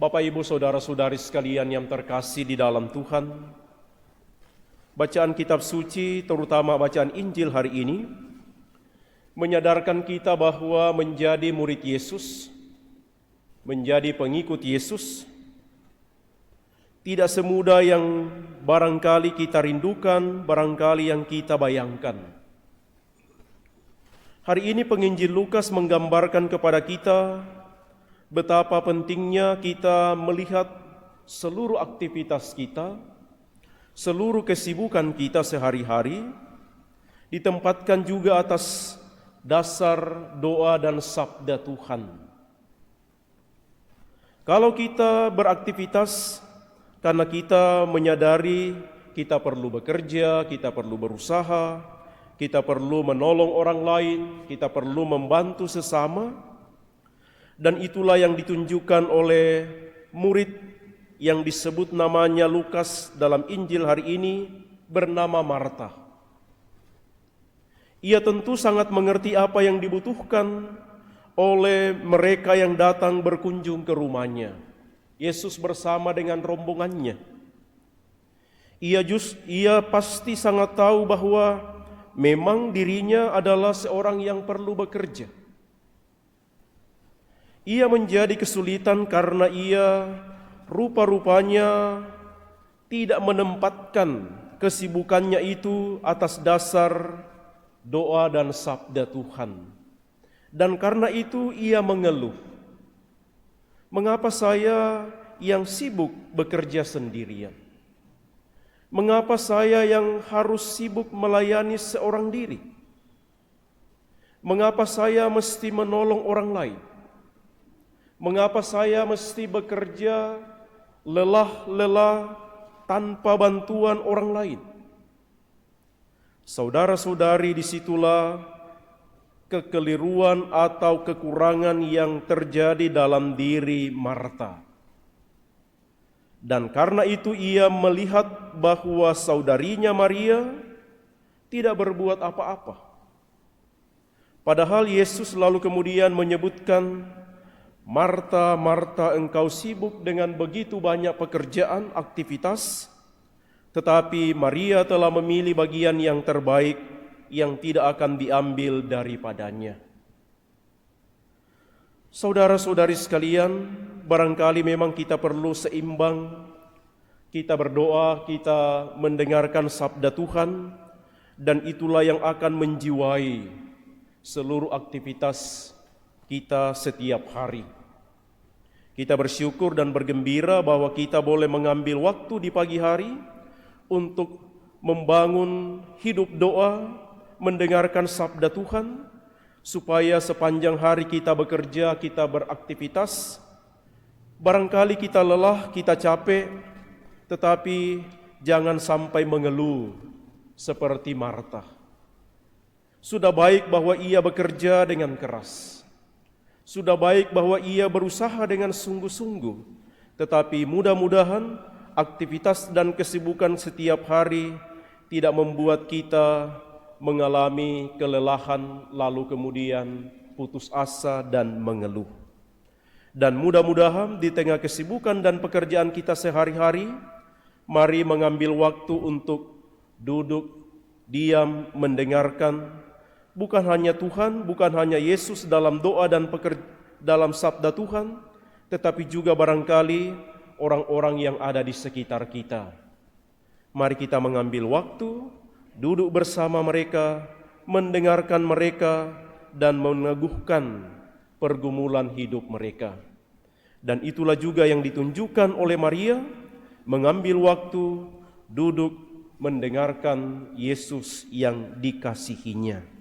Bapak, Ibu, Saudara-saudari sekalian yang terkasih di dalam Tuhan, bacaan kitab suci, terutama bacaan Injil hari ini, menyadarkan kita bahwa menjadi murid Yesus, menjadi pengikut Yesus, tidak semudah yang barangkali kita rindukan, barangkali yang kita bayangkan. Hari ini penginjil Lukas menggambarkan kepada kita betapa pentingnya kita melihat seluruh aktivitas kita, seluruh kesibukan kita sehari-hari, ditempatkan juga atas dasar doa dan sabda Tuhan. Kalau kita beraktivitas karena kita menyadari kita perlu bekerja, kita perlu berusaha, kita perlu menolong orang lain, kita perlu membantu sesama, dan itulah yang ditunjukkan oleh murid yang disebut namanya Lukas dalam Injil hari ini bernama Marta. Ia tentu sangat mengerti apa yang dibutuhkan oleh mereka yang datang berkunjung ke rumahnya. Yesus bersama dengan rombongannya. Ia pasti sangat tahu bahwa memang dirinya adalah seorang yang perlu bekerja. Ia menjadi kesulitan karena ia rupa-rupanya tidak menempatkan kesibukannya itu atas dasar doa dan sabda Tuhan. Dan karena itu ia mengeluh. Mengapa saya yang sibuk bekerja sendirian? Mengapa saya yang harus sibuk melayani seorang diri? Mengapa saya mesti menolong orang lain? Mengapa saya mesti bekerja lelah-lelah tanpa bantuan orang lain? Saudara-saudari, disitulah kekeliruan atau kekurangan yang terjadi dalam diri Marta. Dan karena itu ia melihat bahwa saudarinya Maria tidak berbuat apa-apa. Padahal Yesus lalu kemudian menyebutkan, Marta, Marta, engkau sibuk dengan begitu banyak pekerjaan, aktivitas, tetapi Maria telah memilih bagian yang terbaik yang tidak akan diambil daripadanya. Saudara-saudari sekalian, barangkali memang kita perlu seimbang. Kita berdoa, kita mendengarkan sabda Tuhan, dan itulah yang akan menjiwai seluruh aktivitas kita setiap hari. Kita bersyukur dan bergembira bahwa kita boleh mengambil waktu di pagi hari untuk membangun hidup doa, mendengarkan sabda Tuhan, supaya sepanjang hari kita bekerja, kita beraktivitas. Barangkali kita lelah, kita capek, tetapi jangan sampai mengeluh seperti Marta. Sudah baik bahwa ia bekerja dengan keras. Sudah baik bahwa ia berusaha dengan sungguh-sungguh, tetapi mudah-mudahan aktivitas dan kesibukan setiap hari tidak membuat kita mengalami kelelahan lalu kemudian putus asa dan mengeluh. Dan mudah-mudahan di tengah kesibukan dan pekerjaan kita sehari-hari, mari mengambil waktu untuk duduk, diam, mendengarkan bukan hanya Tuhan, bukan hanya Yesus dalam doa dan dalam sabda Tuhan, tetapi juga barangkali orang-orang yang ada di sekitar kita. Mari kita mengambil waktu, duduk bersama mereka, mendengarkan mereka, dan meneguhkan pergumulan hidup mereka. Dan itulah juga yang ditunjukkan oleh Maria, mengambil waktu, duduk, mendengarkan Yesus yang dikasihinya.